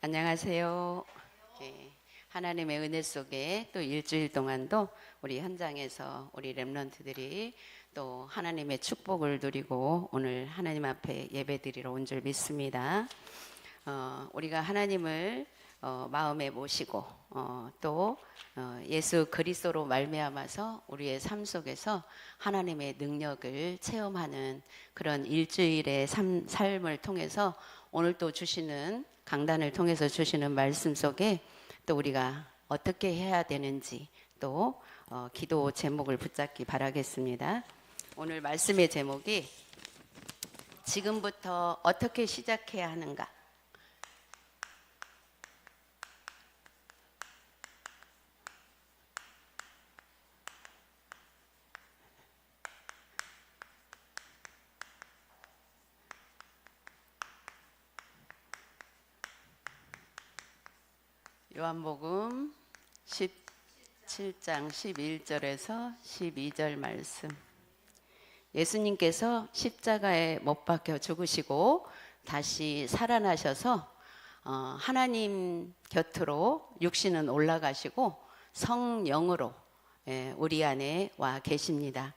안녕하세요. 예, 하나님의 은혜 속에 또 일주일 동안도 우리 현장에서 우리 렘넌트들이 또 하나님의 축복을 누리고 오늘 하나님 앞에 예배드리러 온 줄 믿습니다. 우리가 하나님을 마음에 모시고 또 예수 그리스도로 말미암아서 우리의 삶 속에서 하나님의 능력을 체험하는 그런 일주일의 삶을 통해서 오늘 또 주시는 강단을 통해서 주시는 말씀 속에 또 우리가 어떻게 해야 되는지 또 기도 제목을 붙잡기 바라겠습니다. 오늘 말씀의 제목이 지금부터 어떻게 시작해야 하는가. 요한복음 17장 11절에서 12절 말씀. 예수님께서 십자가에 못 박혀 죽으시고 다시 살아나셔서 하나님 곁으로 육신은 올라가시고 성령으로 우리 안에 와 계십니다.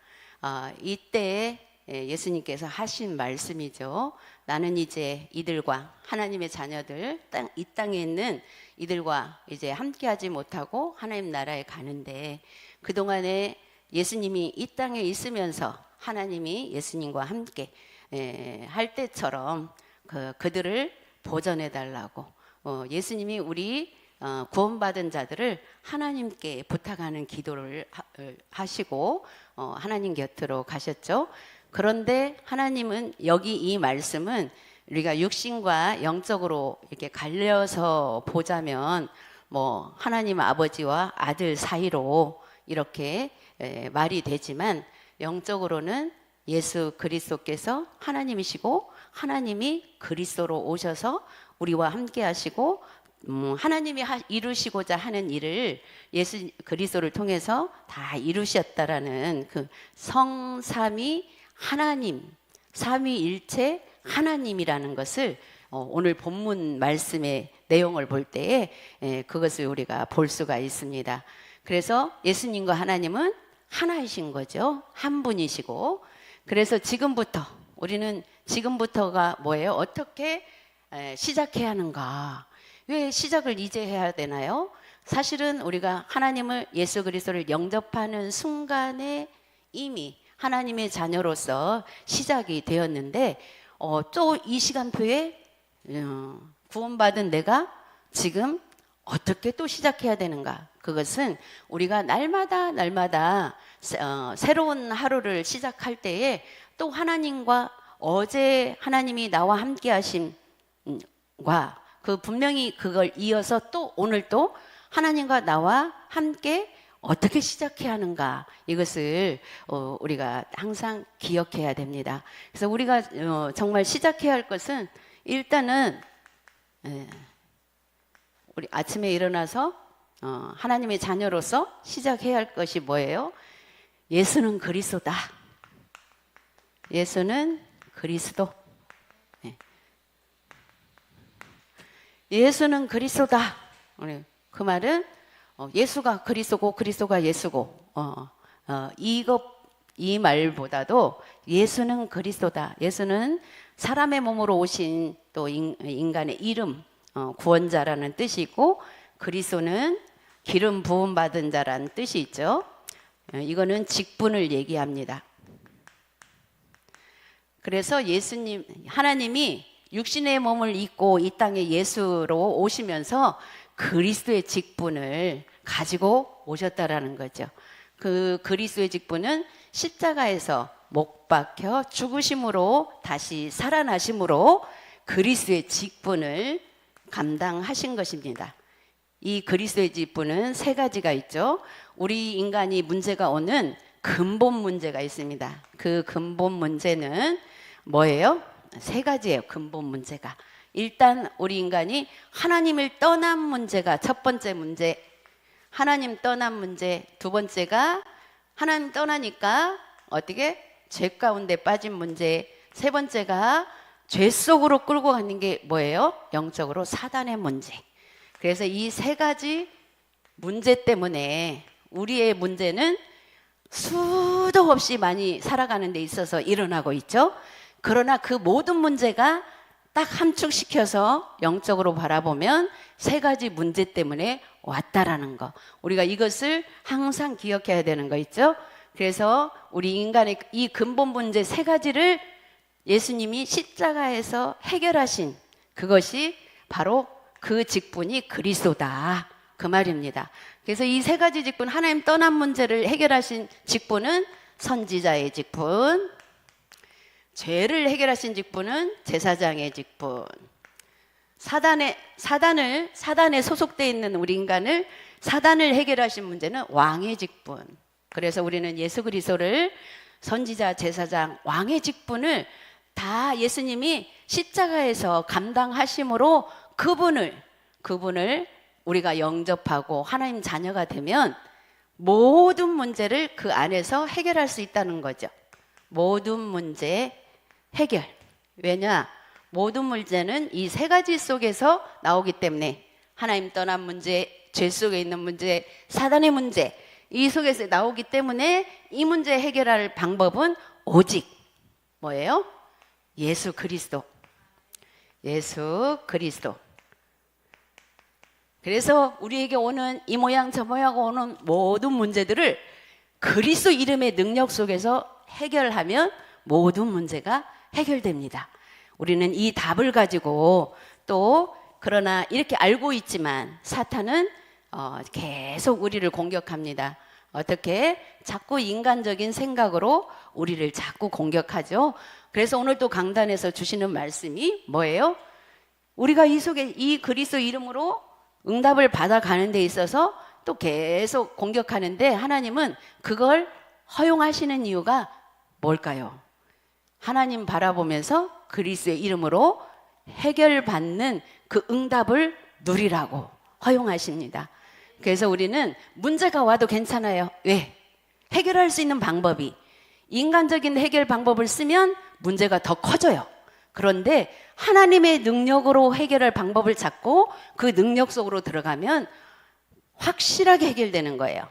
이때 예수님께서 하신 말씀이죠. 나는 이제 이들과 하나님의 자녀들 이 땅에 있는 이들과 이제 함께하지 못하고 하나님 나라에 가는데 그동안에 예수님이 이 땅에 있으면서 하나님이 예수님과 함께 할 때처럼 그들을 보전해 달라고 예수님이 우리 구원받은 자들을 하나님께 부탁하는 기도를 하시고 하나님 곁으로 가셨죠. 그런데 하나님은 여기 이 말씀은 우리가 육신과 영적으로 이렇게 갈려서 보자면 뭐 하나님 아버지와 아들 사이로 이렇게 말이 되지만 영적으로는 예수 그리스도께서 하나님이시고 하나님이 그리스도로 오셔서 우리와 함께 하시고 하나님이 이루시고자 하는 일을 예수 그리스도를 통해서 다 이루셨다라는 그 성삼위 하나님, 삼위일체 하나님이라는 것을 오늘 본문 말씀의 내용을 볼 때에 그것을 우리가 볼 수가 있습니다. 그래서 예수님과 하나님은 하나이신 거죠. 한 분이시고 그래서 지금부터 우리는 지금부터가 뭐예요? 어떻게 시작해야 하는가? 왜 시작을 이제 해야 되나요? 사실은 우리가 하나님을 예수 그리스도를 영접하는 순간에 이미 하나님의 자녀로서 시작이 되었는데 또 이 시간표에 구원받은 내가 지금 어떻게 또 시작해야 되는가? 그것은 우리가 날마다 새로운 하루를 시작할 때에 또 하나님과 어제 하나님이 나와 함께 하심과 그 분명히 그걸 이어서 또 오늘 또 하나님과 나와 함께 어떻게 시작해야 하는가 이것을 우리가 항상 기억해야 됩니다. 그래서 우리가 정말 시작해야 할 것은 일단은 우리 아침에 일어나서 하나님의 자녀로서 시작해야 할 것이 뭐예요? 예수는 그리스도다. 예수는 그리스도. 예수는 그리스도다. 그 말은 예수가 그리스도고 그리스도가 예수고 이 말보다도 예수는 그리스도다. 예수는 사람의 몸으로 오신 또 인간의 이름 구원자라는 뜻이 있고 그리스도는 기름 부음 받은 자라는 뜻이 있죠. 이거는 직분을 얘기합니다. 그래서 하나님이 육신의 몸을 입고 이 땅에 예수로 오시면서 그리스도의 직분을 가지고 오셨다라는 거죠. 그 그리스도의 직분은 십자가에서 못 박혀 죽으심으로 다시 살아나심으로 그리스도의 직분을 감당하신 것입니다. 이 그리스도의 직분은 세 가지가 있죠. 우리 인간이 문제가 오는 근본 문제가 있습니다. 그 근본 문제는 뭐예요? 세 가지예요. 근본 문제가. 일단 우리 인간이 하나님을 떠난 문제가 첫 번째 문제, 하나님 떠난 문제. 두 번째가 하나님 떠나니까 어떻게 죄 가운데 빠진 문제. 세 번째가 죄 속으로 끌고 가는 게 뭐예요? 영적으로 사단의 문제. 그래서 이 세 가지 문제 때문에 우리의 문제는 수도 없이 많이 살아가는 데 있어서 일어나고 있죠. 그러나 그 모든 문제가 딱 함축시켜서 영적으로 바라보면 세 가지 문제 때문에 왔다라는 거. 우리가 이것을 항상 기억해야 되는 거 있죠. 그래서 우리 인간의 이 근본 문제 세 가지를 예수님이 십자가에서 해결하신 그것이 바로 그 직분이 그리스도다. 그 말입니다. 그래서 이 세 가지 직분, 하나님 떠난 문제를 해결하신 직분은 선지자의 직분, 죄를 해결하신 직분은 제사장의 직분, 사단에 소속되어 있는 우리 인간을 사단을 해결하신 문제는 왕의 직분. 그래서 우리는 예수 그리스도를 선지자, 제사장, 왕의 직분을 다 예수님이 십자가에서 감당하심으로 그분을 우리가 영접하고 하나님 자녀가 되면 모든 문제를 그 안에서 해결할 수 있다는 거죠. 모든 문제 해결. 왜냐? 모든 문제는 이 세 가지 속에서 나오기 때문에 하나님 떠난 문제, 죄 속에 있는 문제, 사단의 문제 이 속에서 나오기 때문에 이 문제 해결할 방법은 오직 뭐예요? 예수 그리스도. 예수 그리스도. 그래서 우리에게 오는 이 모양 저 모양 오는 모든 문제들을 그리스도 이름의 능력 속에서 해결하면 모든 문제가 해결됩니다. 우리는 이 답을 가지고 또 그러나 이렇게 알고 있지만 사탄은 계속 우리를 공격합니다. 어떻게? 자꾸 인간적인 생각으로 우리를 자꾸 공격하죠. 그래서 오늘 또 강단에서 주시는 말씀이 뭐예요? 우리가 이 속에 이 그리스도 이름으로 응답을 받아가는 데 있어서 또 계속 공격하는데 하나님은 그걸 허용하시는 이유가 뭘까요? 하나님 바라보면서 그리스도의 이름으로 해결받는 그 응답을 누리라고 허용하십니다. 그래서 우리는 문제가 와도 괜찮아요. 왜? 해결할 수 있는 방법이 인간적인 해결 방법을 쓰면 문제가 더 커져요. 그런데 하나님의 능력으로 해결할 방법을 찾고 그 능력 속으로 들어가면 확실하게 해결되는 거예요.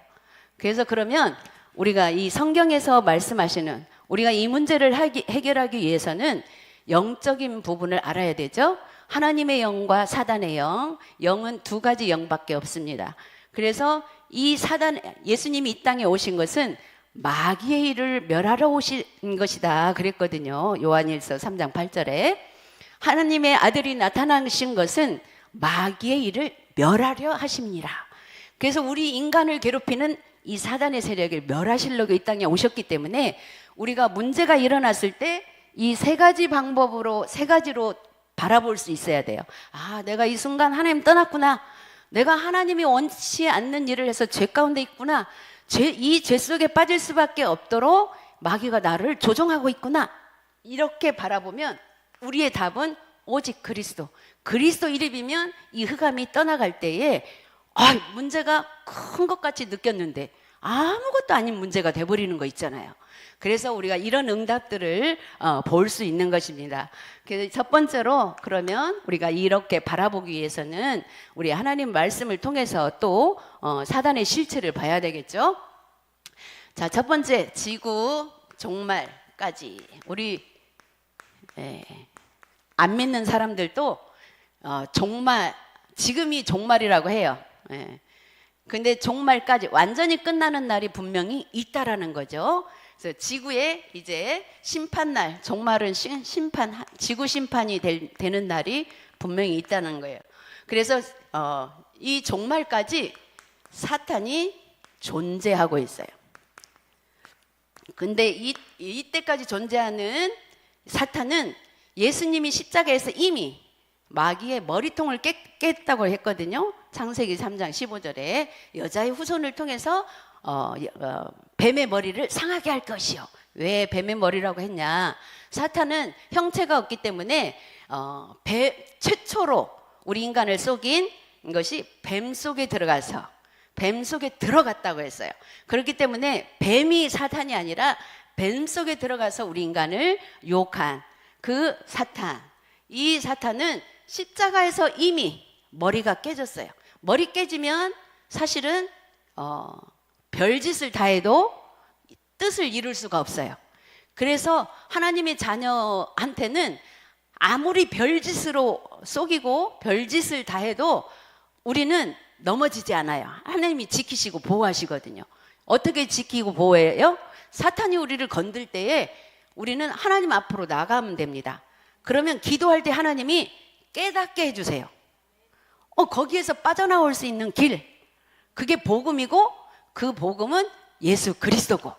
그래서 그러면 우리가 이 성경에서 말씀하시는 우리가 이 문제를 해결하기 위해서는 영적인 부분을 알아야 되죠. 하나님의 영과 사단의 영, 영은 두 가지 영밖에 없습니다. 그래서 이 사단, 예수님이 이 땅에 오신 것은 마귀의 일을 멸하러 오신 것이다 그랬거든요. 요한일서 3장 8절에 하나님의 아들이 나타나신 것은 마귀의 일을 멸하려 하십니다. 그래서 우리 인간을 괴롭히는 이 사단의 세력을 멸하시려고 이 땅에 오셨기 때문에 우리가 문제가 일어났을 때 이 세 가지 방법으로 세 가지로 바라볼 수 있어야 돼요. 아, 내가 이 순간 하나님 떠났구나. 내가 하나님이 원치 않는 일을 해서 죄 가운데 있구나. 이 죄 속에 빠질 수밖에 없도록 마귀가 나를 조종하고 있구나. 이렇게 바라보면 우리의 답은 오직 그리스도. 그리스도 이름이면 이 흑암이 떠나갈 때에 문제가 큰 것 같이 느꼈는데 아무것도 아닌 문제가 돼버리는 거 있잖아요. 그래서 우리가 이런 응답들을 볼 수 있는 것입니다. 그래서 첫 번째로 그러면 우리가 이렇게 바라보기 위해서는 우리 하나님 말씀을 통해서 또 사단의 실체를 봐야 되겠죠. 자, 첫 번째 지구 종말까지 우리 안 믿는 사람들도 종말 지금이 종말이라고 해요. 근데 종말까지 완전히 끝나는 날이 분명히 있다라는 거죠. 그래서 지구에 이제 심판날, 종말은 지구 심판이 되는 날이 분명히 있다는 거예요. 그래서 이 종말까지 사탄이 존재하고 있어요. 근데 이때까지 존재하는 사탄은 예수님이 십자가에서 이미 마귀의 머리통을 깼다고 했거든요. 창세기 3장 15절에 여자의 후손을 통해서 뱀의 머리를 상하게 할 것이요. 왜 뱀의 머리라고 했냐? 사탄은 형체가 없기 때문에 최초로 우리 인간을 속인 것이 뱀 속에 들어가서 뱀 속에 들어갔다고 했어요. 그렇기 때문에 뱀이 사탄이 아니라 뱀 속에 들어가서 우리 인간을 유혹한 그 사탄, 이 사탄은 십자가에서 이미 머리가 깨졌어요. 머리 깨지면 사실은 별짓을 다 해도 뜻을 이룰 수가 없어요. 그래서 하나님의 자녀한테는 아무리 별짓으로 속이고 별짓을 다 해도 우리는 넘어지지 않아요. 하나님이 지키시고 보호하시거든요. 어떻게 지키고 보호해요? 사탄이 우리를 건들 때에 우리는 하나님 앞으로 나가면 됩니다. 그러면 기도할 때 하나님이 깨닫게 해주세요. 거기에서 빠져나올 수 있는 길, 그게 복음이고, 그 복음은 예수 그리스도고,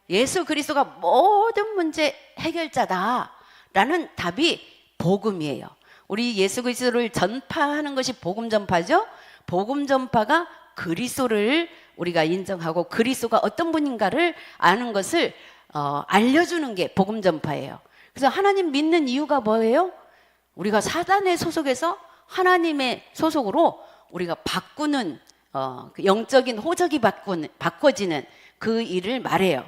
예수 그리스도가 모든 문제 해결자다라는 답이 복음이에요. 우리 예수 그리스도를 전파하는 것이 복음 전파죠. 복음 전파가 그리스도를 우리가 인정하고 그리스도가 어떤 분인가를 아는 것을 알려주는 게 복음 전파예요. 그래서 하나님 믿는 이유가 뭐예요? 우리가 사단의 소속에서 하나님의 소속으로 우리가 바꾸는 그 영적인 호적이 바꿔지는 그 일을 말해요.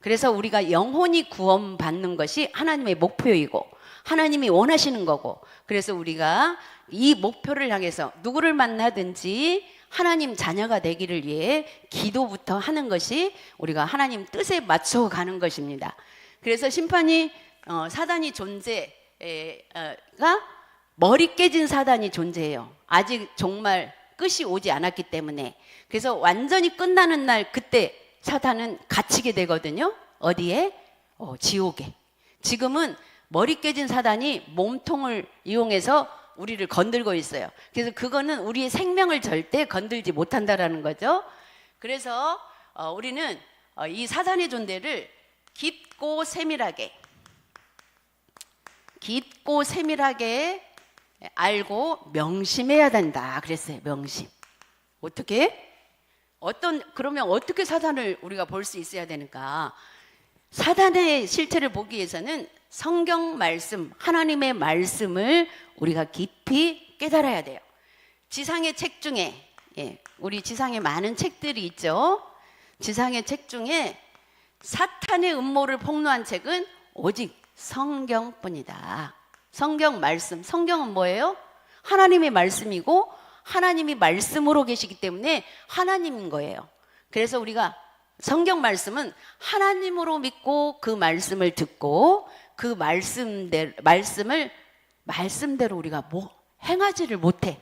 그래서 우리가 영혼이 구원받는 것이 하나님의 목표이고 하나님이 원하시는 거고, 그래서 우리가 이 목표를 향해서 누구를 만나든지 하나님 자녀가 되기를 위해 기도부터 하는 것이 우리가 하나님 뜻에 맞춰가는 것입니다. 그래서 심판이 사단이 존재가 머리 깨진 사단이 존재해요. 아직 정말 끝이 오지 않았기 때문에. 그래서 완전히 끝나는 날 그때 사단은 갇히게 되거든요. 어디에? 지옥에. 지금은 머리 깨진 사단이 몸통을 이용해서 우리를 건들고 있어요. 그래서 그거는 우리의 생명을 절대 건들지 못한다라는 거죠. 그래서 우리는 이 사단의 존재를 깊고 세밀하게 알고 명심해야 된다 그랬어요. 명심. 어떻게? 그러면 어떻게 사단을 우리가 볼 수 있어야 되는가? 사단의 실체를 보기 위해서는 성경 말씀, 하나님의 말씀을 우리가 깊이 깨달아야 돼요. 지상의 책 중에, 우리 지상에 많은 책들이 있죠. 지상의 책 중에 사탄의 음모를 폭로한 책은 오직 성경뿐이다. 성경 말씀, 성경은 뭐예요? 하나님의 말씀이고 하나님이 말씀으로 계시기 때문에 하나님인 거예요. 그래서 우리가 성경 말씀은 하나님으로 믿고 그 말씀을 듣고 그 말씀대로 우리가 행하지를 못해.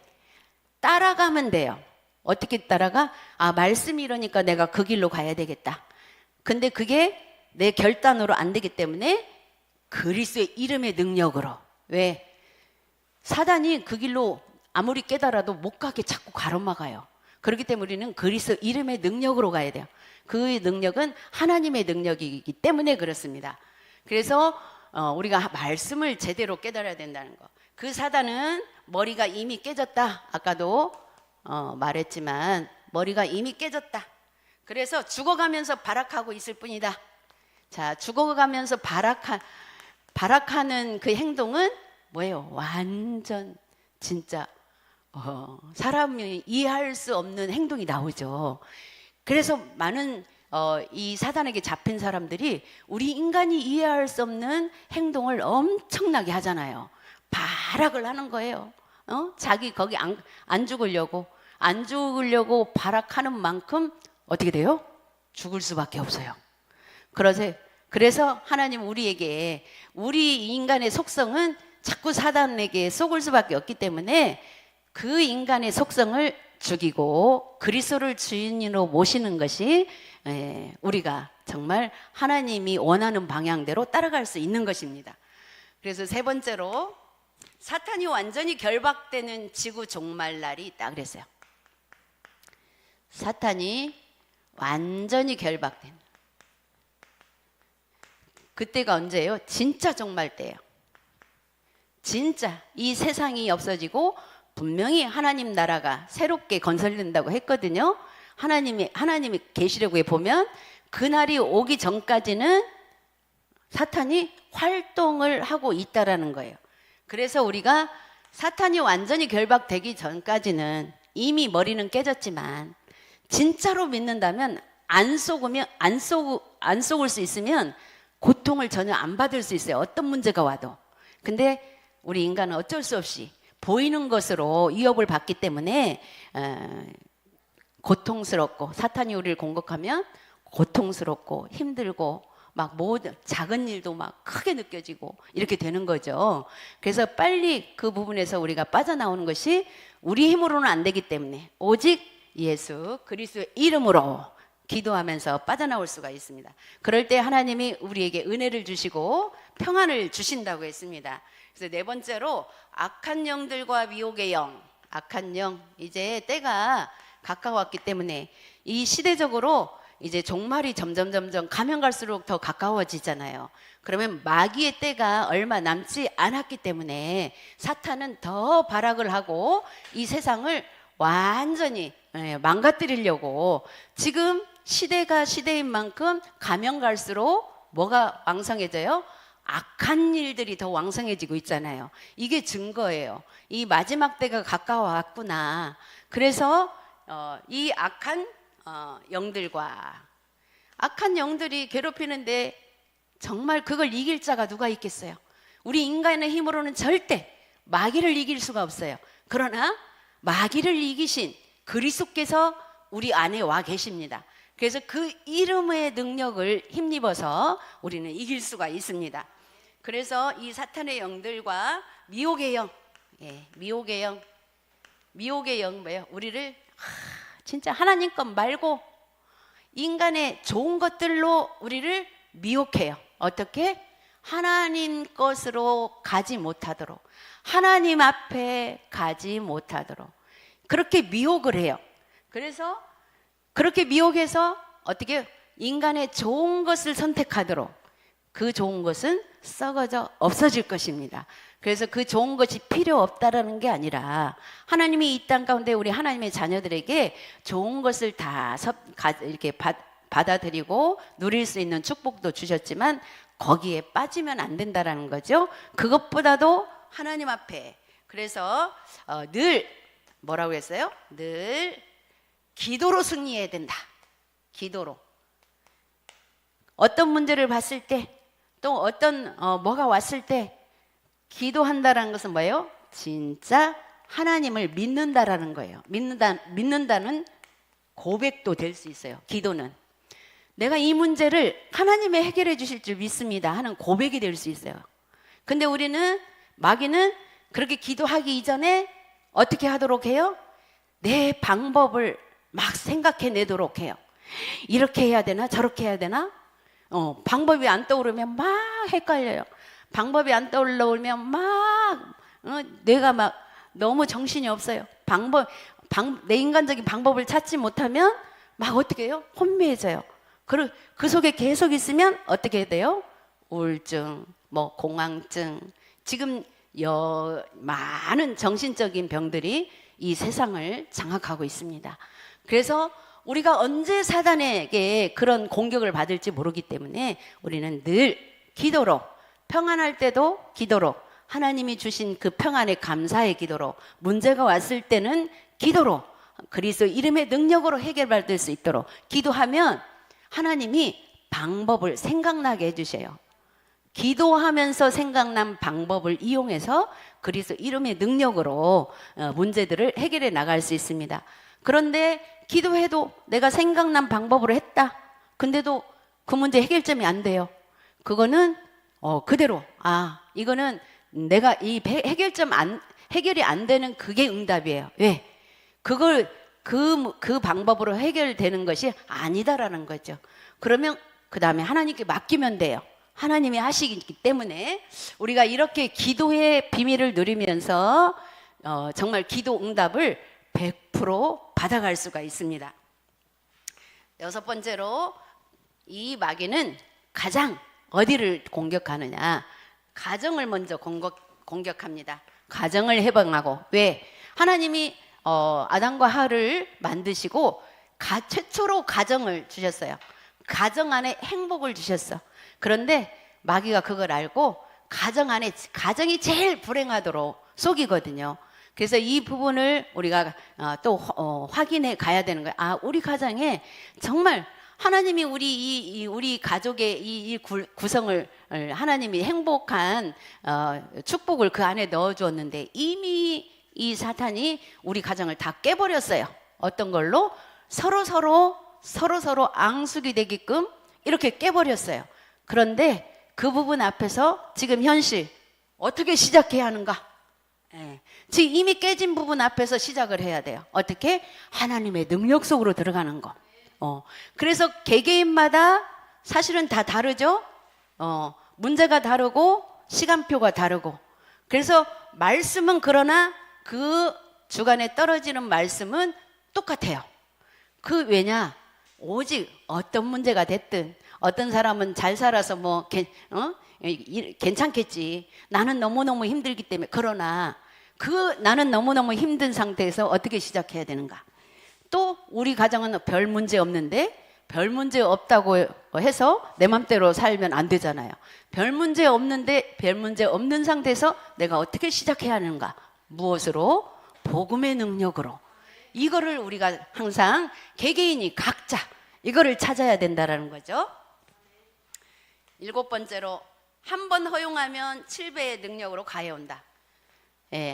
따라가면 돼요. 어떻게 따라가? 말씀이 이러니까 내가 그 길로 가야 되겠다. 근데 그게 내 결단으로 안 되기 때문에 그리스도의 이름의 능력으로. 왜? 사단이 그 길로 아무리 깨달아도 못 가게 자꾸 가로막아요. 그렇기 때문에 우리는 그리스도 이름의 능력으로 가야 돼요. 그 능력은 하나님의 능력이기 때문에 그렇습니다. 그래서 우리가 말씀을 제대로 깨달아야 된다는 거. 그 사단은 머리가 이미 깨졌다. 아까도 말했지만 머리가 이미 깨졌다. 그래서 죽어가면서 발악하고 있을 뿐이다. 자, 죽어가면서 발악하는 그 행동은 뭐예요? 완전 진짜 사람이 이해할 수 없는 행동이 나오죠. 그래서 많은 이 사단에게 잡힌 사람들이 우리 인간이 이해할 수 없는 행동을 엄청나게 하잖아요. 발악을 하는 거예요. 자기 거기 안 죽으려고 발악하는 만큼 어떻게 돼요? 죽을 수밖에 없어요. 그래서 하나님 우리에게 우리 인간의 속성은 자꾸 사단에게 속을 수밖에 없기 때문에 그 인간의 속성을 죽이고 그리스도를 주인으로 모시는 것이 우리가 정말 하나님이 원하는 방향대로 따라갈 수 있는 것입니다. 그래서 세 번째로 사탄이 완전히 결박되는 지구 종말 날이 있다 그랬어요. 사탄이 완전히 결박된 그때가 언제예요? 진짜 종말 때예요. 진짜 이 세상이 없어지고 분명히 하나님 나라가 새롭게 건설된다고 했거든요. 하나님이 계시록에 보면 그날이 오기 전까지는 사탄이 활동을 하고 있다라는 거예요. 그래서 우리가 사탄이 완전히 결박되기 전까지는 이미 머리는 깨졌지만 진짜로 믿는다면 안 속을 수 있으면 고통을 전혀 안 받을 수 있어요. 어떤 문제가 와도. 근데 우리 인간은 어쩔 수 없이 보이는 것으로 위협을 받기 때문에 고통스럽고, 사탄이 우리를 공격하면 고통스럽고 힘들고 막 모든 작은 일도 막 크게 느껴지고 이렇게 되는 거죠. 그래서 빨리 그 부분에서 우리가 빠져나오는 것이 우리 힘으로는 안 되기 때문에 오직 예수 그리스도의 이름으로 기도하면서 빠져나올 수가 있습니다. 그럴 때 하나님이 우리에게 은혜를 주시고 평안을 주신다고 했습니다. 그래서 네 번째로 악한 영들과 미혹의 영. 악한 영, 이제 때가 가까웠기 때문에 이 시대적으로 이제 종말이 점점 가면 갈수록 더 가까워지잖아요. 그러면 마귀의 때가 얼마 남지 않았기 때문에 사탄은 더 발악을 하고 이 세상을 완전히 망가뜨리려고, 지금 시대가 시대인 만큼 가면 갈수록 뭐가 왕성해져요? 악한 일들이 더 왕성해지고 있잖아요. 이게 증거예요. 이 마지막 때가 가까워왔구나. 그래서 이 악한 영들과, 악한 영들이 괴롭히는데 정말 그걸 이길 자가 누가 있겠어요? 우리 인간의 힘으로는 절대 마귀를 이길 수가 없어요. 그러나 마귀를 이기신 그리스도께서 우리 안에 와 계십니다. 그래서 그 이름의 능력을 힘입어서 우리는 이길 수가 있습니다. 그래서 이 사탄의 영들과 미혹의 영, 미혹의 영 뭐예요? 우리를 진짜 하나님 것 말고 인간의 좋은 것들로 우리를 미혹해요. 어떻게? 하나님 것으로 가지 못하도록, 하나님 앞에 가지 못하도록 그렇게 미혹을 해요. 그래서 그렇게 미혹해서 어떻게 인간의 좋은 것을 선택하도록, 그 좋은 것은 썩어져 없어질 것입니다. 그래서 그 좋은 것이 필요 없다라는 게 아니라 하나님이 이 땅 가운데 우리 하나님의 자녀들에게 좋은 것을 다 이렇게 받아들이고 누릴 수 있는 축복도 주셨지만 거기에 빠지면 안 된다라는 거죠. 그것보다도 하나님 앞에, 그래서 늘 뭐라고 했어요? 늘 기도로 승리해야 된다. 기도로. 어떤 문제를 봤을 때, 또 어떤 뭐가 왔을 때 기도한다라는 것은 뭐예요? 진짜 하나님을 믿는다라는 거예요. 믿는다는 고백도 될 수 있어요. 기도는 내가 이 문제를 하나님이 해결해 주실 줄 믿습니다 하는 고백이 될 수 있어요. 근데 우리는, 마귀는 그렇게 기도하기 이전에 어떻게 하도록 해요? 내 방법을 막 생각해내도록 해요. 이렇게 해야 되나 저렇게 해야 되나? 방법이 안 떠오르면 막 헷갈려요. 방법이 안 떠오르면 막 내가 막 너무 정신이 없어요. 내 인간적인 방법을 찾지 못하면 막 어떻게 해요? 혼미해져요. 그 속에 계속 있으면 어떻게 돼요? 우울증, 뭐 공황증, 지금 많은 정신적인 병들이 이 세상을 장악하고 있습니다. 그래서 우리가 언제 사단에게 그런 공격을 받을지 모르기 때문에 우리는 늘 기도로, 평안할 때도 기도로, 하나님이 주신 그 평안의 감사의 기도로, 문제가 왔을 때는 기도로, 그리스도 이름의 능력으로 해결받을 수 있도록 기도하면 하나님이 방법을 생각나게 해주셔요. 기도하면서 생각난 방법을 이용해서 그리스도 이름의 능력으로 문제들을 해결해 나갈 수 있습니다. 그런데 기도해도 내가 생각난 방법으로 했다. 근데도 그 문제 해결점이 안 돼요. 그거는 그대로 이거는 내가 이 해결이 안 되는 그게 응답이에요. 왜? 그걸 그 방법으로 해결되는 것이 아니다라는 거죠. 그러면 그 다음에 하나님께 맡기면 돼요. 하나님이 하시기 때문에 우리가 이렇게 기도의 비밀을 누리면서 정말 기도 응답을 100% 받아갈 수가 있습니다. 여섯 번째로, 이 마귀는 가장 어디를 공격하느냐? 가정을 먼저 공격합니다. 가정을 해방하고. 왜? 하나님이 아담과 하와를 만드시고 최초로 가정을 주셨어요. 가정 안에 행복을 주셨어. 그런데 마귀가 그걸 알고 가정이 제일 불행하도록 속이거든요. 그래서 이 부분을 우리가 또 확인해 가야 되는 거예요. 우리 가정에 정말 하나님이 우리 가족의 이 구성을 하나님이 행복한 축복을 그 안에 넣어주었는데 이미 이 사탄이 우리 가정을 다 깨버렸어요. 어떤 걸로? 서로 앙숙이 되게끔 이렇게 깨버렸어요. 그런데 그 부분 앞에서 지금 현실 어떻게 시작해야 하는가? 지금 이미 깨진 부분 앞에서 시작을 해야 돼요. 어떻게? 하나님의 능력 속으로 들어가는 거. 그래서 개개인마다 사실은 다 다르죠. 문제가 다르고 시간표가 다르고. 그래서 말씀은 그러나 그 주간에 떨어지는 말씀은 똑같아요. 왜냐? 오직 어떤 문제가 됐든 어떤 사람은 잘 살아서 괜찮겠지. 나는 너무너무 힘들기 때문에. 그러나 나는 너무너무 힘든 상태에서 어떻게 시작해야 되는가? 또 우리 가정은 별 문제 없는데 별 문제 없다고 해서 내 맘대로 살면 안 되잖아요. 별 문제 없는데 별 문제 없는 상태에서 내가 어떻게 시작해야 하는가? 무엇으로? 복음의 능력으로. 이거를 우리가 항상 개개인이 각자 이거를 찾아야 된다라는 거죠. 7번째로 한 번 허용하면 7배의 능력으로 가해온다.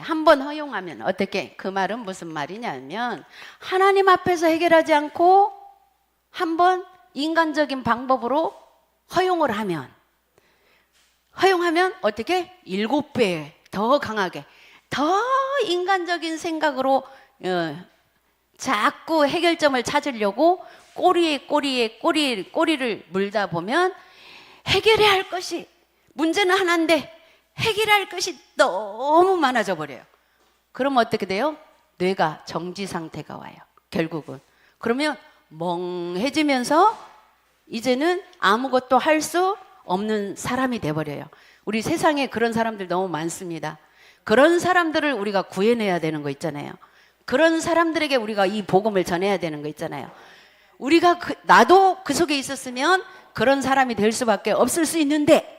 한 번 허용하면 어떻게? 그 말은 무슨 말이냐면 하나님 앞에서 해결하지 않고 한 번 인간적인 방법으로 허용하면 어떻게? 7배 더 강하게 더 인간적인 생각으로 자꾸 해결점을 찾으려고 꼬리를 물다 보면 해결해야 할 것이 문제는 하나인데 해결할 것이 너무 많아져 버려요. 그럼 어떻게 돼요? 뇌가 정지 상태가 와요. 결국은. 그러면 멍해지면서 이제는 아무것도 할 수 없는 사람이 돼버려요. 우리 세상에 그런 사람들 너무 많습니다. 그런 사람들을 우리가 구해내야 되는 거 있잖아요. 그런 사람들에게 우리가 이 복음을 전해야 되는 거 있잖아요. 나도 그 속에 있었으면 그런 사람이 될 수밖에 없을 수 있는데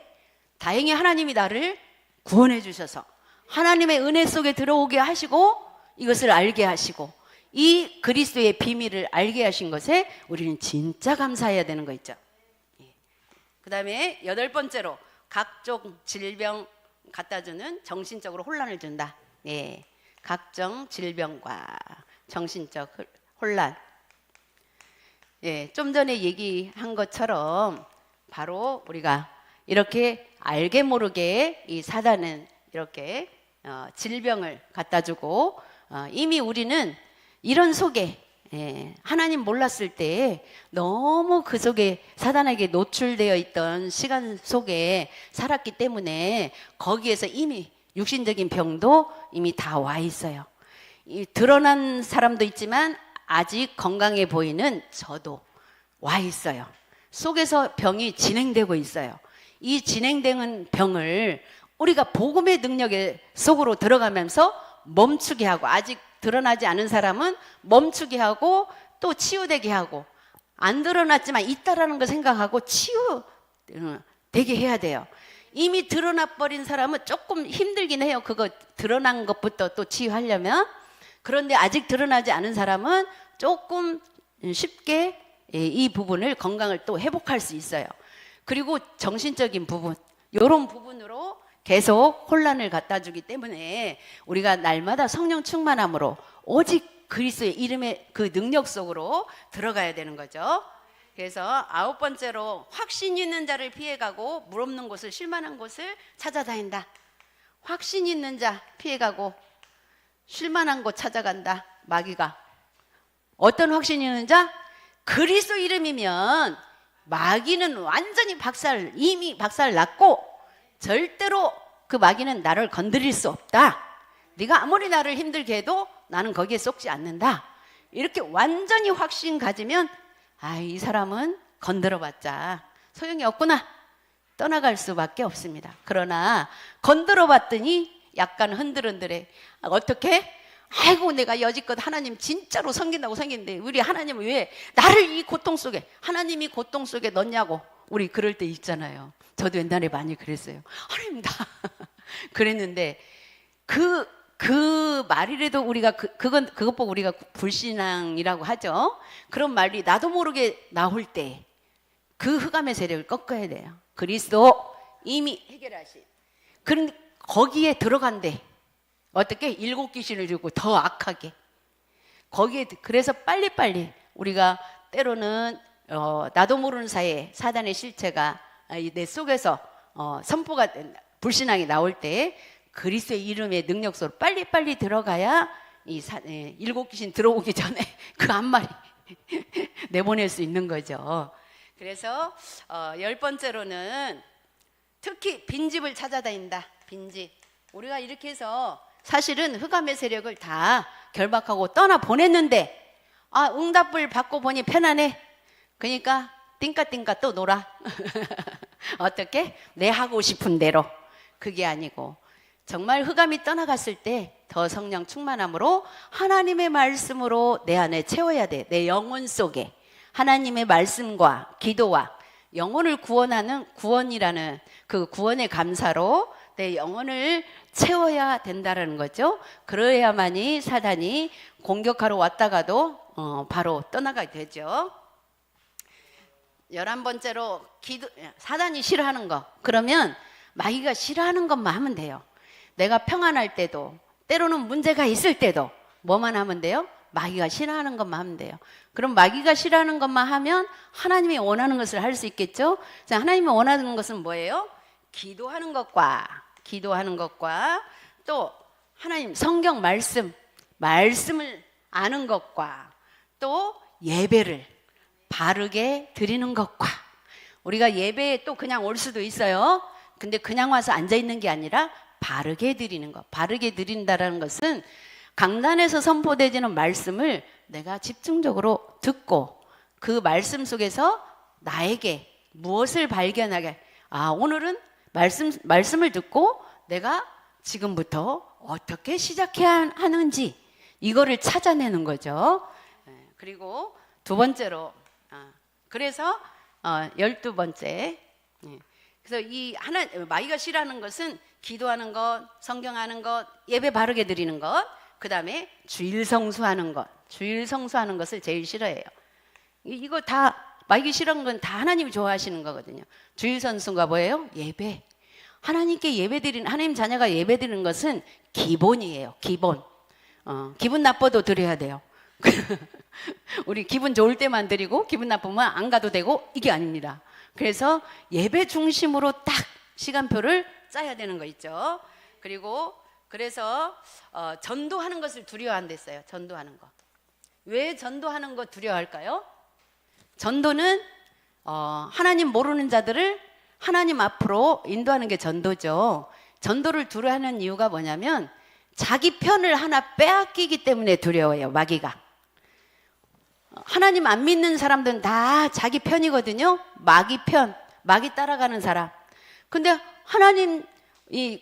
다행히 하나님이 나를 구원해 주셔서 하나님의 은혜 속에 들어오게 하시고 이것을 알게 하시고 이 그리스도의 비밀을 알게 하신 것에 우리는 진짜 감사해야 되는 거 있죠. 그 다음에 8번째로 각종 질병 갖다주는 정신적으로 혼란을 준다. 각종 질병과 정신적 혼란. 좀 전에 얘기한 것처럼 바로 우리가 이렇게 알게 모르게 이 사단은 이렇게 질병을 갖다주고 이미 우리는 이런 속에 하나님 몰랐을 때 너무 그 속에 사단에게 노출되어 있던 시간 속에 살았기 때문에 거기에서 이미 육신적인 병도 이미 다 와 있어요. 드러난 사람도 있지만 아직 건강해 보이는 저도 와 있어요. 속에서 병이 진행되고 있어요. 이 진행되는 병을 우리가 복음의 능력 속으로 들어가면서 멈추게 하고 아직 드러나지 않은 사람은 멈추게 하고 또 치유되게 하고 안 드러났지만 있다라는 걸 생각하고 치유되게 해야 돼요. 이미 드러나버린 사람은 조금 힘들긴 해요. 그거 드러난 것부터 또 치유하려면. 그런데 아직 드러나지 않은 사람은 조금 쉽게 이 부분을 건강을 또 회복할 수 있어요. 그리고 정신적인 부분 이런 부분으로 계속 혼란을 갖다 주기 때문에 우리가 날마다 성령 충만함으로 오직 그리스도의 이름의 그 능력 속으로 들어가야 되는 거죠. 그래서 9번째로 확신 있는 자를 피해가고 물 없는 곳을 쉴만한 곳을 찾아다닌다. 확신 있는 자 피해가고 쉴만한 곳 찾아간다. 마귀가 어떤 확신 있는 자? 그리스도 이름이면 마귀는 완전히 이미 박살 났고 절대로 그 마귀는 나를 건드릴 수 없다. 네가 아무리 나를 힘들게 해도 나는 거기에 쏙지 않는다. 이렇게 완전히 확신 가지면 이 사람은 건드려봤자 소용이 없구나. 떠나갈 수밖에 없습니다. 그러나 건드려봤더니 약간 흔들흔들해. 어떻게? 아이고 내가 여지껏 하나님 진짜로 섬긴다고 섬기는데 우리 하나님은 왜 나를 이 고통 속에 하나님이 고통 속에 넣냐고. 우리 그럴 때 있잖아요. 저도 옛날에 많이 그랬어요. 하나님 나 그랬는데 그 그 말이라도 우리가 그것 보고 우리가 불신앙이라고 하죠. 그런 말이 나도 모르게 나올 때 그 흑암의 세력을 꺾어야 돼요. 그리스도 이미 해결하신. 그런 거기에 들어간대. 어떻게? 일곱 귀신을 주고 더 악하게. 거기에 그래서 빨리빨리 우리가 때로는 나도 모르는 사이에 사단의 실체가 내 속에서 선포가 불신앙이 나올 때 그리스도의 이름의 능력 속으로 빨리빨리 들어가야 일곱 귀신 들어오기 전에 그 한 마리 내보낼 수 있는 거죠. 그래서 10번째로는 특히 빈집을 찾아다닌다. 빈집. 우리가 이렇게 해서 사실은 흑암의 세력을 다 결박하고 떠나 보냈는데 응답을 받고 보니 편안해. 그러니까 띵까띵까 또 놀아. 어떻게? 내 하고 싶은 대로. 그게 아니고 정말 흑암이 떠나갔을 때 더 성령 충만함으로 하나님의 말씀으로 내 안에 채워야 돼. 내 영혼 속에 하나님의 말씀과 기도와 영혼을 구원하는 구원이라는 그 구원의 감사로 내 영혼을 채워야 된다는 거죠. 그래야만이 사단이 공격하러 왔다가도 바로 떠나가게 되죠. 11번째로 사단이 싫어하는 거. 그러면 마귀가 싫어하는 것만 하면 돼요. 내가 평안할 때도 때로는 문제가 있을 때도 뭐만 하면 돼요? 마귀가 싫어하는 것만 하면 돼요. 그럼 마귀가 싫어하는 것만 하면 하나님이 원하는 것을 할 수 있겠죠? 자, 하나님이 원하는 것은 뭐예요? 기도하는 것과 또 하나님 성경 말씀을 아는 것과 또 예배를 바르게 드리는 것과 우리가 예배에 또 그냥 올 수도 있어요. 근데 그냥 와서 앉아 있는 게 아니라 바르게 드리는 것. 바르게 드린다라는 것은 강단에서 선포되지는 말씀을 내가 집중적으로 듣고 그 말씀 속에서 나에게 무엇을 발견하게 오늘은 말씀을 듣고 내가 지금부터 어떻게 시작해야 하는지 이거를 찾아내는 거죠. 그리고 두 번째로 그래서 12번째 그래서 마귀가 싫어하는 것은 기도하는 것, 성경하는 것, 예배 바르게 드리는 것, 그 다음에 주일 성수하는 것을 제일 싫어해요. 이거 다 마귀 싫어하는 건 다 하나님이 좋아하시는 거거든요. 주일 성수가 뭐예요? 예배. 하나님께 예배드리는 하나님 자녀가 예배드리는 것은 기본이에요. 기본. 기분 나빠도 드려야 돼요. 우리 기분 좋을 때만 드리고 기분 나쁘면 안 가도 되고 이게 아닙니다. 그래서 예배 중심으로 딱 시간표를 짜야 되는 거 있죠. 그리고 그래서 전도하는 것을 두려워한댔어요. 전도하는 거. 왜 전도하는 거 두려워할까요? 전도는 하나님 모르는 자들을 하나님 앞으로 인도하는 게 전도죠. 전도를 두려워하는 이유가 뭐냐면 자기 편을 하나 빼앗기기 때문에 두려워해요. 마귀가. 하나님 안 믿는 사람들은 다 자기 편이거든요. 마귀 편, 마귀 따라가는 사람. 근데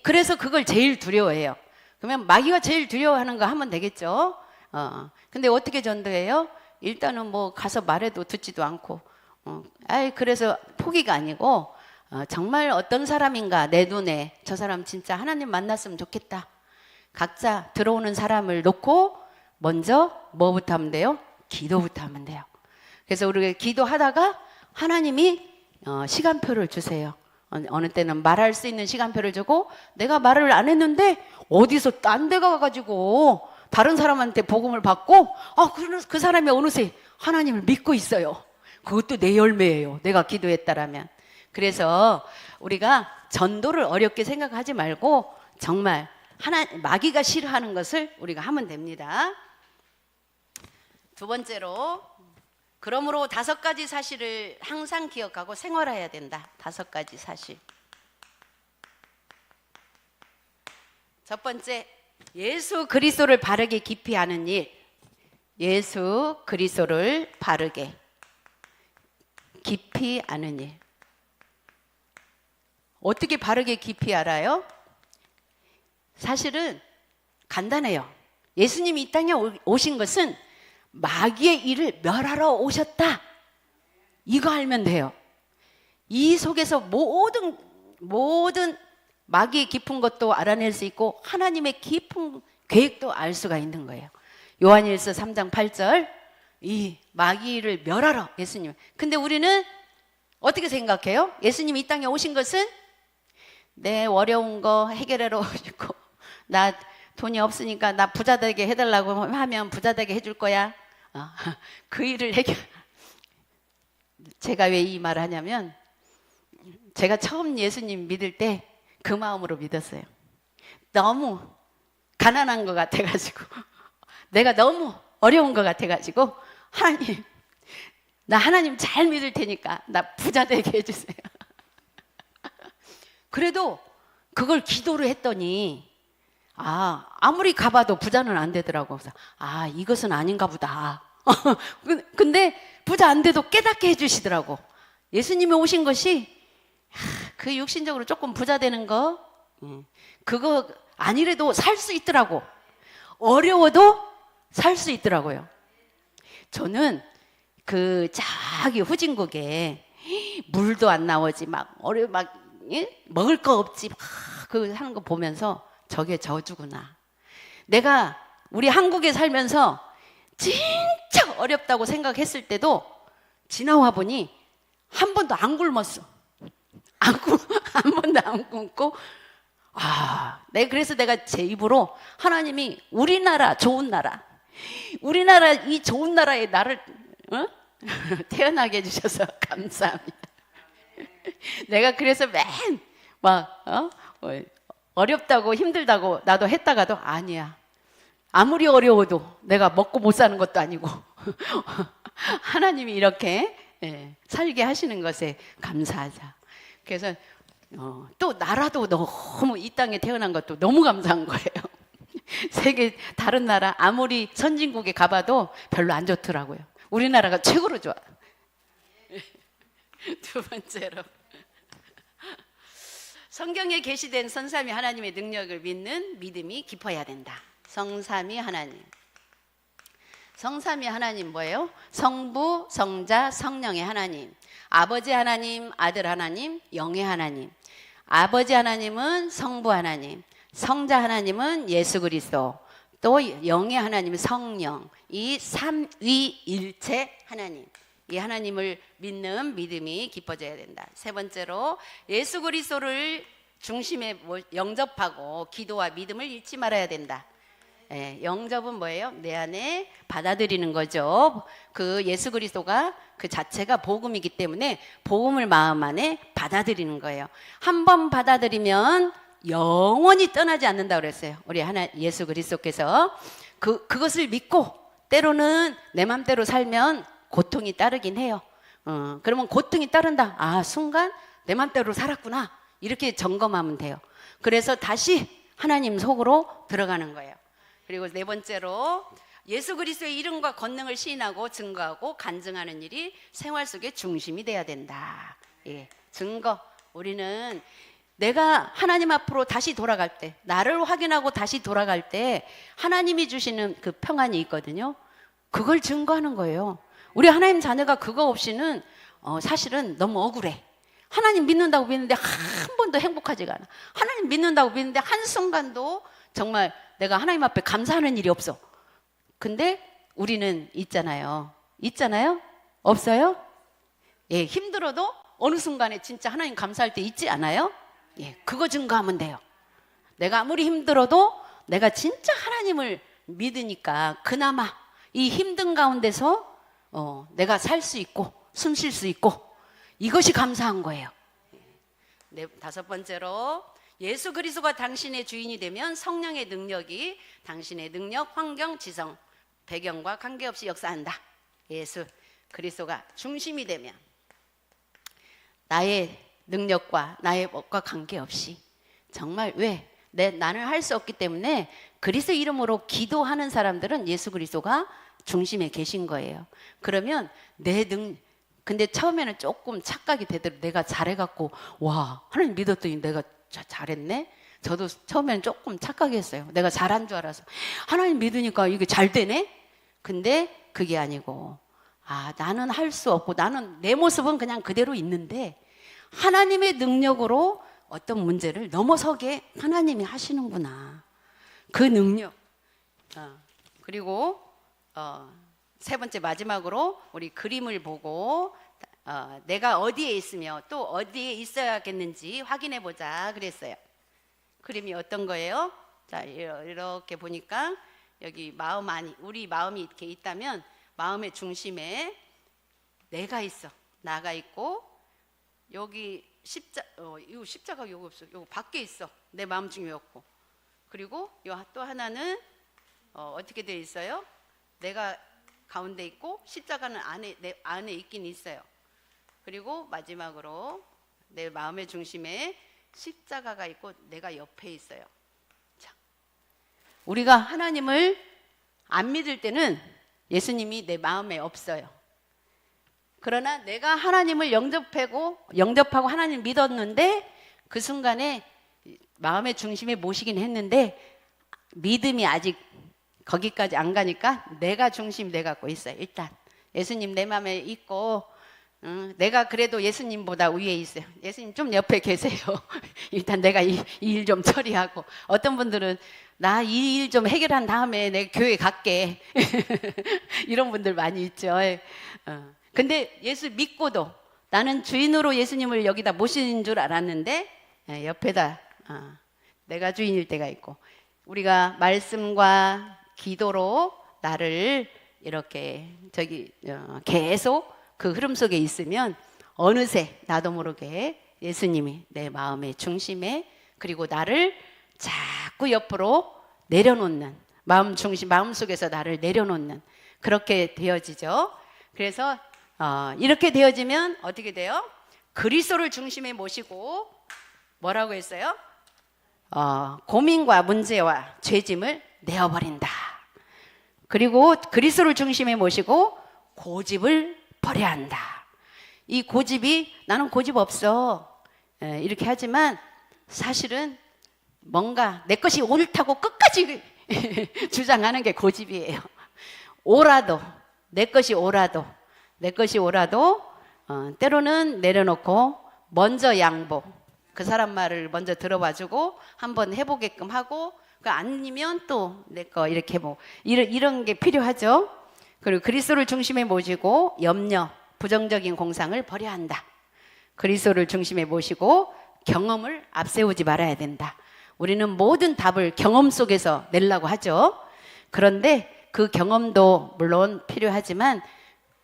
그래서 그걸 제일 두려워해요. 그러면 마귀가 제일 두려워하는 거 하면 되겠죠. 근데 어떻게 전도해요? 일단은 뭐 가서 말해도 듣지도 않고, 그래서 포기가 아니고, 정말 어떤 사람인가 내 눈에 저 사람 진짜 하나님 만났으면 좋겠다. 각자 들어오는 사람을 놓고 먼저 뭐부터 하면 돼요? 기도부터 하면 돼요. 그래서 우리가 기도하다가 하나님이 시간표를 주세요. 어느 때는 말할 수 있는 시간표를 주고 내가 말을 안 했는데 어디서 딴 데 가가지고 다른 사람한테 복음을 받고 그 사람이 어느새 하나님을 믿고 있어요. 그것도 내 열매예요. 내가 기도했다라면. 그래서 우리가 전도를 어렵게 생각하지 말고 정말 마귀가 싫어하는 것을 우리가 하면 됩니다. 두 번째로 그러므로 5가지 사실을 항상 기억하고 생활해야 된다. 5가지 사실. 첫 번째, 예수 그리스도를 바르게 깊이 아는 일. 예수 그리스도를 바르게 깊이 아는 일. 어떻게 바르게 깊이 알아요? 사실은 간단해요. 예수님이 이 땅에 오신 것은 마귀의 일을 멸하러 오셨다. 이거 알면 돼요. 이 속에서 모든 마귀의 깊은 것도 알아낼 수 있고 하나님의 깊은 계획도 알 수가 있는 거예요. 요한일서 3장 8절, 이 마귀를 멸하라 예수님. 근데 우리는 어떻게 생각해요? 예수님이 이 땅에 오신 것은 내 어려운 거 해결하러 오시고, 나 돈이 없으니까 나 부자 되게 해달라고 하면 부자 되게 해줄 거야. 그 일을 제가 왜 이 말을 하냐면, 제가 처음 예수님 믿을 때 그 마음으로 믿었어요. 너무 가난한 것 같아가지고, 내가 너무 어려운 것 같아가지고, 하나님, 나 하나님 잘 믿을 테니까 나 부자 되게 해주세요. 그래도 그걸 기도를 했더니 아무리 가봐도 부자는 안 되더라고. 그래서 이것은 아닌가 보다. 근데 부자 안 돼도 깨닫게 해주시더라고. 예수님이 오신 것이 그 육신적으로 조금 부자 되는 거, 그거 아니래도 살 수 있더라고. 어려워도 살 수 있더라고요. 저는 그 저기 후진국에 물도 안 나오지, 막 먹을 거 없지, 그 하는 거 보면서 저게 저주구나. 내가 우리 한국에 살면서 진짜 어렵다고 생각했을 때도 지나와 보니 한 번도 안 굶었어. 한 번도 안 굶고, 그래서 내가 제 입으로 하나님이 우리나라 좋은 나라, 우리나라 이 좋은 나라에 나를 태어나게 해주셔서 감사합니다. 내가 그래서 어렵다고 힘들다고 나도 했다가도 아니야. 아무리 어려워도 내가 먹고 못 사는 것도 아니고 하나님이 이렇게 살게 하시는 것에 감사하자. 그래서 또 나라도 너무 이 땅에 태어난 것도 너무 감사한 거예요. 세계 다른 나라 아무리 선진국에 가봐도 별로 안 좋더라고요. 우리나라가 최고로 좋아. 두 번째로, 성경에 계시된 성삼위 하나님의 능력을 믿는 믿음이 깊어야 된다. 성삼위 하나님. 성삼위 하나님 뭐예요? 성부, 성자, 성령의 하나님. 아버지 하나님, 아들 하나님, 영의 하나님. 아버지 하나님은 성부 하나님, 성자 하나님은 예수 그리스도, 또 영의 하나님은 성령. 이 삼위일체 하나님, 이 하나님을 믿는 믿음이 깊어져야 된다. 세 번째로, 예수 그리스도를 중심에 영접하고 기도와 믿음을 잃지 말아야 된다. 영접은 뭐예요? 내 안에 받아들이는 거죠. 그 예수 그리스도가 그 자체가 복음이기 때문에 복음을 마음 안에 받아들이는 거예요. 한 번 받아들이면 영원히 떠나지 않는다고 그랬어요. 우리 예수 그리스도께서 그것을 믿고 때로는 내 맘대로 살면 고통이 따르긴 해요. 그러면 고통이 따른다. 순간 내 맘대로 살았구나. 이렇게 점검하면 돼요. 그래서 다시 하나님 속으로 들어가는 거예요. 그리고 네 번째로, 예수 그리스도의 이름과 권능을 시인하고 증거하고 간증하는 일이 생활 속의 중심이 돼야 된다. 증거. 우리는 내가 하나님 앞으로 다시 돌아갈 때, 나를 확인하고 다시 돌아갈 때 하나님이 주시는 그 평안이 있거든요. 그걸 증거하는 거예요. 우리 하나님 자녀가 그거 없이는 사실은 너무 억울해. 하나님 믿는다고 믿는데 한 번도 행복하지가 않아. 하나님 믿는다고 믿는데 한순간도 정말 내가 하나님 앞에 감사하는 일이 없어. 근데 우리는 있잖아요. 없어요? 힘들어도 어느 순간에 진짜 하나님 감사할 때 있지 않아요? 그거 증거하면 돼요. 내가 아무리 힘들어도 내가 진짜 하나님을 믿으니까 그나마 이 힘든 가운데서 내가 살 수 있고 숨 쉴 수 있고, 이것이 감사한 거예요. 다섯 번째로, 예수 그리스도가 당신의 주인이 되면 성령의 능력이 당신의 능력, 환경, 지성, 배경과 관계없이 역사한다. 예수 그리스도가 중심이 되면 나의 능력과 나의 법과 관계없이, 정말 나는 할 수 없기 때문에 그리스도 이름으로 기도하는 사람들은 예수 그리스도가 중심에 계신 거예요. 그러면 근데 처음에는 조금 착각이 되더라도, 내가 잘해갖고 하나님 믿었더니 내가 잘했네. 저도 처음에는 조금 착각했어요. 내가 잘한 줄 알아서 하나님 믿으니까 이게 잘 되네. 근데 그게 아니고, 나는 할 수 없고 나는 내 모습은 그냥 그대로 있는데 하나님의 능력으로 어떤 문제를 넘어서게 하나님이 하시는구나. 그 능력. 그리고 세 번째 마지막으로 우리 그림을 보고 내가 어디에 있으며 또 어디에 있어야겠는지 확인해 보자 그랬어요. 그림이 어떤 거예요? 자, 이렇게 보니까 여기 마음 안이, 우리 마음이 이렇게 있다면 마음의 중심에 내가 있어, 나가 있고, 여기 이거 십자가 여기 없어, 여기 밖에 있어, 내 마음 중에 없고, 그리고 또 하나는 어떻게 되어 있어요? 내가 가운데 있고 십자가는 내 안에 있긴 있어요. 그리고 마지막으로 내 마음의 중심에 십자가가 있고 내가 옆에 있어요. 자, 우리가 하나님을 안 믿을 때는 예수님이 내 마음에 없어요. 그러나 내가 하나님을 영접하고 하나님 믿었는데 그 순간에 마음의 중심에 모시긴 했는데 믿음이 아직 거기까지 안 가니까 내가 중심 돼 갖고 있어요. 일단 예수님 내 마음에 있고 내가 그래도 예수님보다 위에 있어요. 예수님 좀 옆에 계세요. 일단 내가 이 일 좀 처리하고, 어떤 분들은 나 이 일 좀 해결한 다음에 내 교회 갈게. 이런 분들 많이 있죠. 근데 예수 믿고도 나는 주인으로 예수님을 여기다 모신 줄 알았는데 옆에다 내가 주인일 때가 있고, 우리가 말씀과 기도로 나를 이렇게 계속 그 흐름 속에 있으면 어느새 나도 모르게 예수님이 내 마음의 중심에, 그리고 나를 자꾸 옆으로 내려놓는, 마음 속에서 나를 내려놓는, 그렇게 되어지죠. 그래서 이렇게 되어지면 어떻게 돼요? 그리스도를 중심에 모시고 뭐라고 했어요? 고민과 문제와 죄짐을 내어버린다. 그리고 그리스도를 중심에 모시고 고집을 버려야 한다. 이 고집이 나는 고집 없어 이렇게 하지만 사실은 뭔가 내 것이 옳다고 끝까지 주장하는 게 고집이에요. 내 것이 옳아도 때로는 내려놓고 먼저 양보, 그 사람 말을 먼저 들어봐주고 한번 해보게끔 하고, 그 아니면 또 내 거 이렇게 이런 게 필요하죠. 그리고 그리스도를 중심에 모시고 염려, 부정적인 공상을 버려야 한다. 그리스도를 중심에 모시고 경험을 앞세우지 말아야 된다. 우리는 모든 답을 경험 속에서 내려고 하죠. 그런데 그 경험도 물론 필요하지만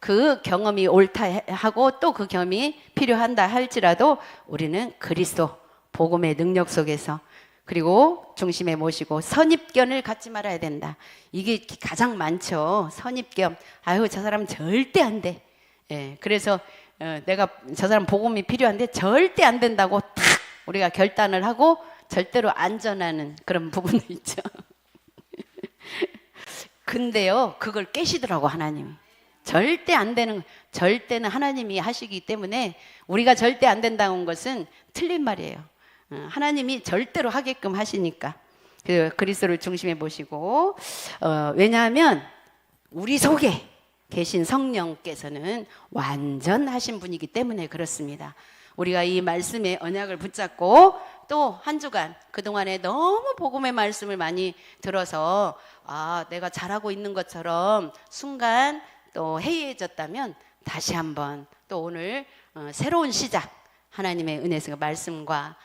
그 경험이 옳다 하고 또 그 경험이 필요한다 할지라도 우리는 그리스도 복음의 능력 속에서, 그리고 중심에 모시고 선입견을 갖지 말아야 된다. 이게 가장 많죠. 선입견. 아유, 저 사람 절대 안 돼. 그래서 내가 저 사람 복음이 필요한데 절대 안 된다고 탁 우리가 결단을 하고 절대로 안 전하는 그런 부분도 있죠. 근데요, 그걸 깨시더라고 하나님이. 절대는 하나님이 하시기 때문에 우리가 절대 안 된다는 것은 틀린 말이에요. 하나님이 절대로 하게끔 하시니까 그리스도를 중심에 모시고, 왜냐하면 우리 속에 계신 성령께서는 완전하신 분이기 때문에 그렇습니다. 우리가 이 말씀의 언약을 붙잡고 또 한 주간 그동안에 너무 복음의 말씀을 많이 들어서 내가 잘하고 있는 것처럼 순간 또 해이해졌다면 다시 한번 또 오늘 새로운 시작, 하나님의 은혜의 말씀과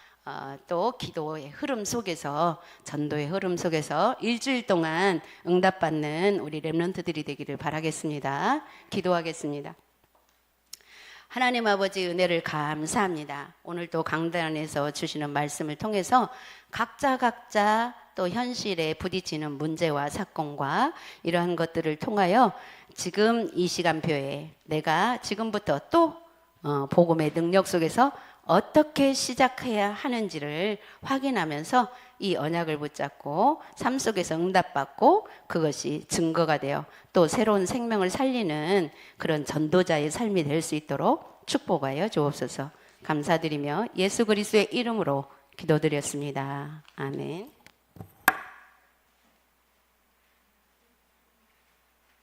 또 기도의 흐름 속에서, 전도의 흐름 속에서 일주일 동안 응답받는 우리 렘넌트들이 되기를 바라겠습니다. 기도하겠습니다. 하나님 아버지, 은혜를 감사합니다. 오늘 또 강단에서 주시는 말씀을 통해서 각자 또 현실에 부딪히는 문제와 사건과 이러한 것들을 통하여 지금 이 시간표에 내가 지금부터 또 복음의 능력 속에서 어떻게 시작해야 하는지를 확인하면서 이 언약을 붙잡고 삶 속에서 응답받고 그것이 증거가 되어 또 새로운 생명을 살리는 그런 전도자의 삶이 될 수 있도록 축복하여 주옵소서. 감사드리며 예수 그리스도의 이름으로 기도드렸습니다. 아멘.